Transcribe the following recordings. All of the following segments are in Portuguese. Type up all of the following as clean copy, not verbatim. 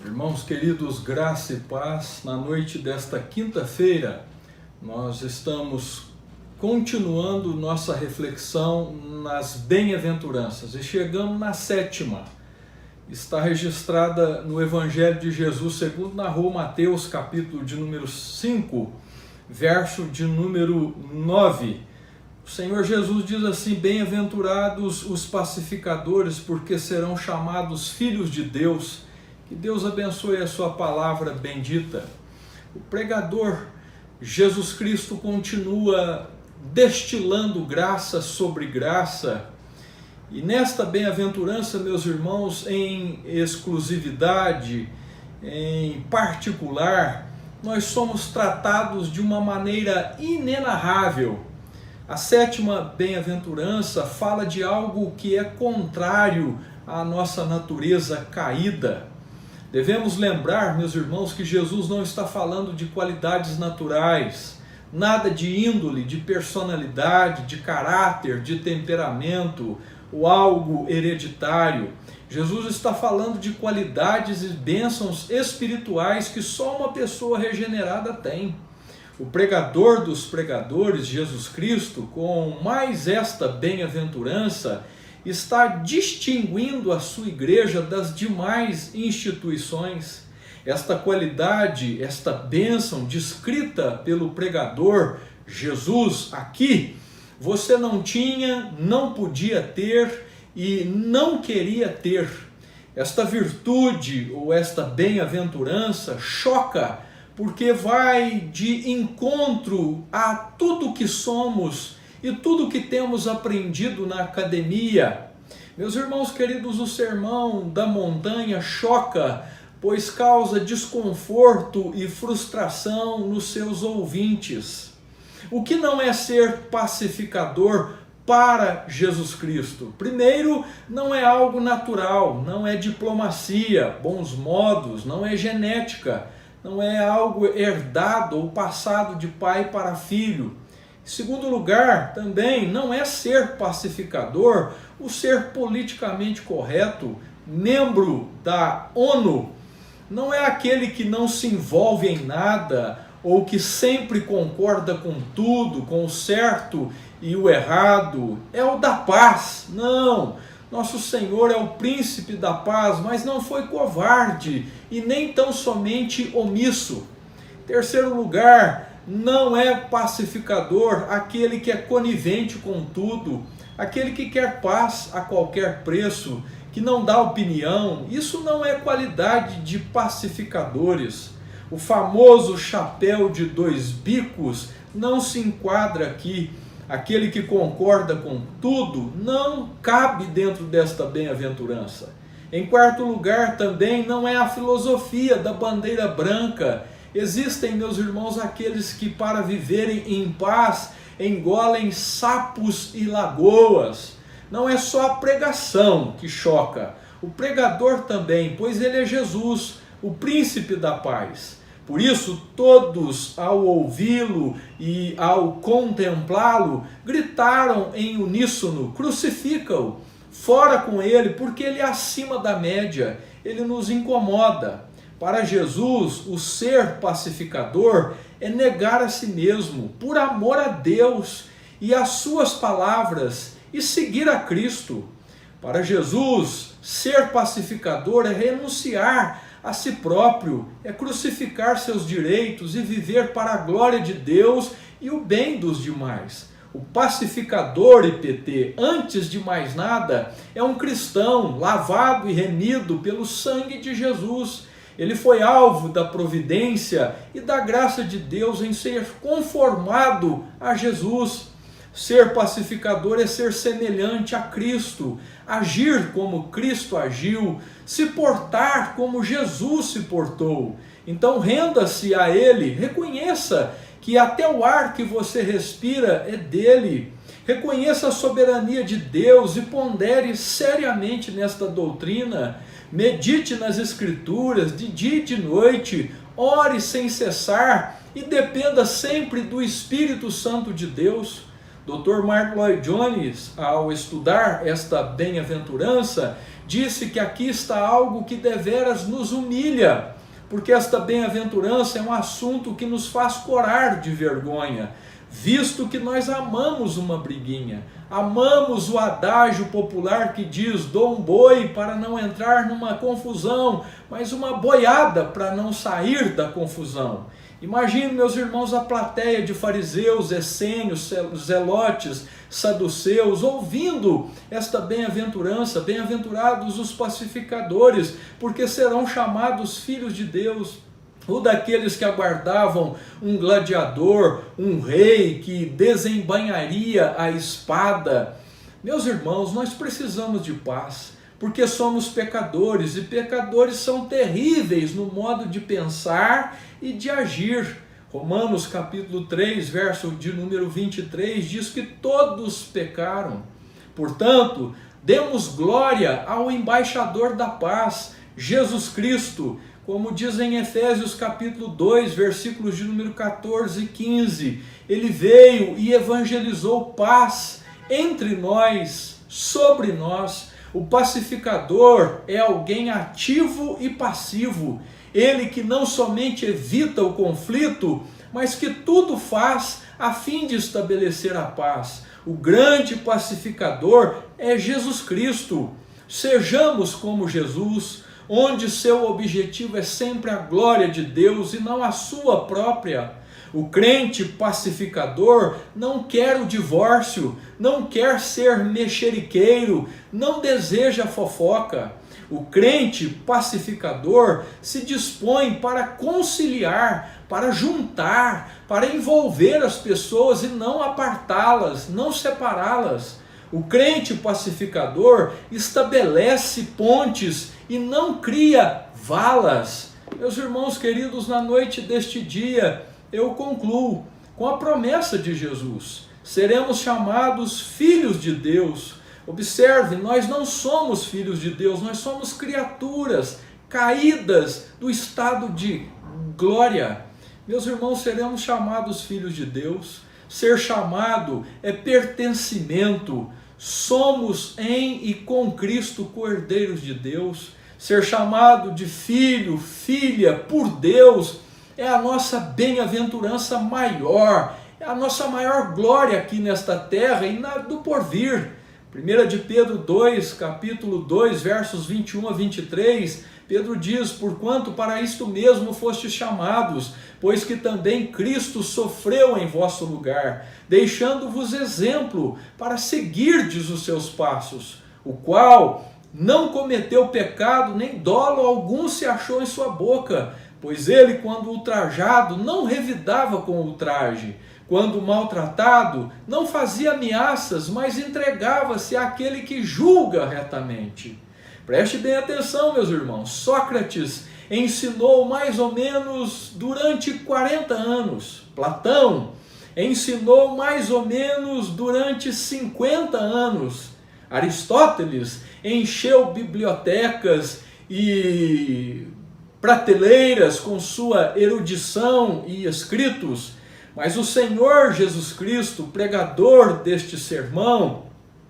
Irmãos queridos, graça e paz, na noite desta quinta-feira nós estamos continuando nossa reflexão nas bem-aventuranças e chegamos na sétima. Está registrada no Evangelho de Jesus segundo narrou Mateus, capítulo de número 5, verso de número 9. O Senhor Jesus diz assim: bem-aventurados os pacificadores, porque serão chamados filhos de Deus. Que Deus abençoe a sua palavra bendita. O pregador Jesus Cristo continua destilando graça sobre graça. E nesta bem-aventurança, meus irmãos, em exclusividade, em particular, nós somos tratados de uma maneira inenarrável. A sétima bem-aventurança fala de algo que é contrário à nossa natureza caída. Devemos lembrar, meus irmãos, que Jesus não está falando de qualidades naturais, nada de índole, de personalidade, de caráter, de temperamento ou algo hereditário. Jesus está falando de qualidades e bênçãos espirituais que só uma pessoa regenerada tem. O pregador dos pregadores, Jesus Cristo, com mais esta bem-aventurança, está distinguindo a sua igreja das demais instituições. Esta qualidade, esta bênção descrita pelo pregador Jesus aqui, você não tinha, não podia ter e não queria ter. Esta virtude ou esta bem-aventurança choca, porque vai de encontro a tudo que somos e tudo que temos aprendido na academia. Meus irmãos queridos, o sermão da montanha choca, pois causa desconforto e frustração nos seus ouvintes. O que não é ser pacificador para Jesus Cristo? Primeiro, não é algo natural, não é diplomacia, bons modos, não é genética, não é algo herdado ou passado de pai para filho. Em segundo lugar, também não é ser pacificador o ser politicamente correto, membro da ONU. Não é aquele que não se envolve em nada ou que sempre concorda com tudo, com o certo e o errado. É o da paz. Não, nosso Senhor é o príncipe da paz, mas não foi covarde e nem tão somente omisso. Em terceiro lugar, não é pacificador aquele que é conivente com tudo, aquele que quer paz a qualquer preço, que não dá opinião. Isso não é qualidade de pacificadores. O famoso chapéu de dois bicos não se enquadra aqui. Aquele que concorda com tudo não cabe dentro desta bem-aventurança. Em quarto lugar, também não é a filosofia da bandeira branca. Existem, meus irmãos, aqueles que para viverem em paz engolem sapos e lagoas. Não é só a pregação que choca, o pregador também, pois ele é Jesus, o príncipe da paz. Por isso, todos ao ouvi-lo e ao contemplá-lo, gritaram em uníssono: crucifica-o, fora com ele, porque ele é acima da média, ele nos incomoda. Para Jesus, o ser pacificador é negar a si mesmo, por amor a Deus e às suas palavras, e seguir a Cristo. Para Jesus, ser pacificador é renunciar a si próprio, é crucificar seus direitos e viver para a glória de Deus e o bem dos demais. O pacificador, IPT, antes de mais nada, é um cristão lavado e remido pelo sangue de Jesus. Ele foi alvo da providência e da graça de Deus em ser conformado a Jesus. Ser pacificador é ser semelhante a Cristo, agir como Cristo agiu, se portar como Jesus se portou. Então renda-se a Ele, reconheça que até o ar que você respira é dele. Reconheça a soberania de Deus e pondere seriamente nesta doutrina. Medite nas Escrituras de dia e de noite, ore sem cessar e dependa sempre do Espírito Santo de Deus. Dr. Martyn Lloyd-Jones, ao estudar esta bem-aventurança, disse que aqui está algo que deveras nos humilha, porque esta bem-aventurança é um assunto que nos faz corar de vergonha, visto que nós amamos uma briguinha, amamos o adágio popular que diz: dou um boi para não entrar numa confusão, mas uma boiada para não sair da confusão. Imagine, meus irmãos, a plateia de fariseus, essênios, zelotes, saduceus, ouvindo esta bem-aventurança: bem-aventurados os pacificadores, porque serão chamados filhos de Deus. Ou daqueles que aguardavam um gladiador, um rei que desembainharia a espada. Meus irmãos, nós precisamos de paz, porque somos pecadores, e pecadores são terríveis no modo de pensar e de agir. Romanos capítulo 3, verso de número 23, diz que todos pecaram. Portanto, demos glória ao embaixador da paz, Jesus Cristo, como diz em Efésios capítulo 2, versículos de número 14 e 15, ele veio e evangelizou paz entre nós, sobre nós. O pacificador é alguém ativo e passivo, ele que não somente evita o conflito, mas que tudo faz a fim de estabelecer a paz. O grande pacificador é Jesus Cristo. Sejamos como Jesus, onde seu objetivo é sempre a glória de Deus e não a sua própria. O crente pacificador não quer o divórcio, não quer ser mexeriqueiro, não deseja fofoca. O crente pacificador se dispõe para conciliar, para juntar, para envolver as pessoas e não apartá-las, não separá-las. O crente pacificador estabelece pontes e não cria valas. Meus irmãos queridos, na noite deste dia, eu concluo com a promessa de Jesus: seremos chamados filhos de Deus. Observe, nós não somos filhos de Deus, nós somos criaturas caídas do estado de glória. Meus irmãos, seremos chamados filhos de Deus. Ser chamado é pertencimento. Somos em e com Cristo cordeiros de Deus. Ser chamado de filho, filha por Deus é a nossa bem-aventurança maior, é a nossa maior glória aqui nesta terra e do porvir. 1 de Pedro 2, capítulo 2, versos 21 a 23, Pedro diz: porquanto para isto mesmo fostes chamados, pois que também Cristo sofreu em vosso lugar, deixando-vos exemplo para seguirdes os seus passos, o qual não cometeu pecado, nem dolo algum se achou em sua boca, pois ele, quando ultrajado, não revidava com ultraje, quando maltratado, não fazia ameaças, mas entregava-se àquele que julga retamente. Preste bem atenção, meus irmãos. Sócrates ensinou mais ou menos durante 40 anos. Platão ensinou mais ou menos durante 50 anos. Aristóteles encheu bibliotecas e prateleiras com sua erudição e escritos. Mas o Senhor Jesus Cristo, pregador deste sermão,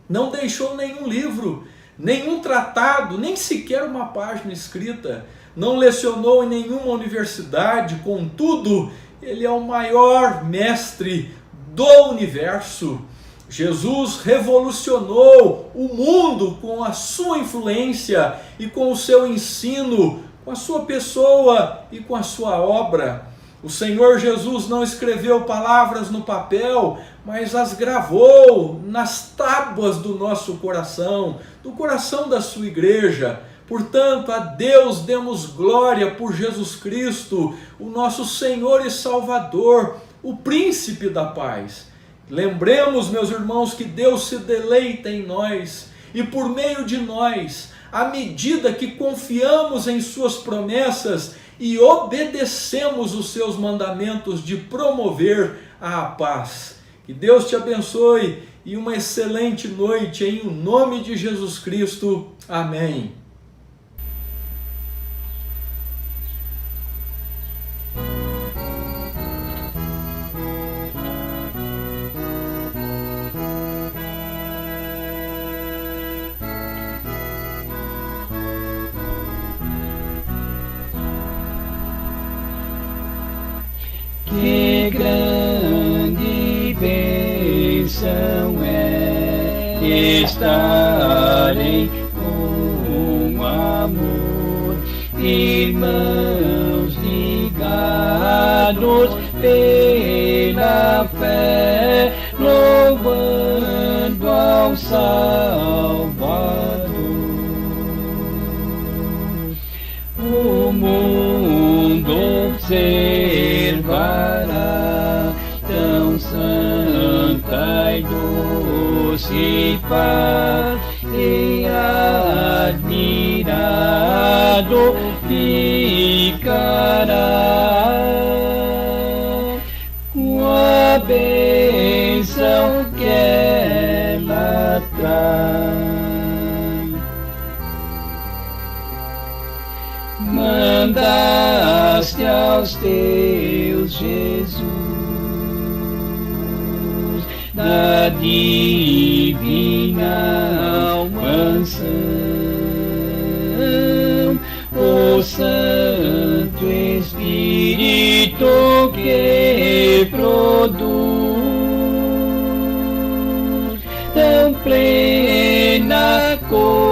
não deixou nenhum livro, nenhum tratado, nem sequer uma página escrita. Não lecionou em nenhuma universidade, contudo, ele é o maior mestre do universo. Jesus revolucionou o mundo com a sua influência e com o seu ensino, com a sua pessoa e com a sua obra. O Senhor Jesus não escreveu palavras no papel, mas as gravou nas tábuas do nosso coração, do coração da sua igreja. Portanto, a Deus demos glória por Jesus Cristo, o nosso Senhor e Salvador, o príncipe da paz. Lembremos, meus irmãos, que Deus se deleita em nós e por meio de nós, à medida que confiamos em suas promessas e obedecemos os seus mandamentos de promover a paz. Que Deus te abençoe e uma excelente noite em nome de Jesus Cristo. Amém. bênção é estarem com amor, irmãos ligados pela fé, louvando ao Salvador. O mundo observará tão santa e doce paz, e admirado ficará com a bênção que ela traz. Mandaste aos teus, Jesus, da divina mansão, o Santo Espírito que produz tão plena comunhão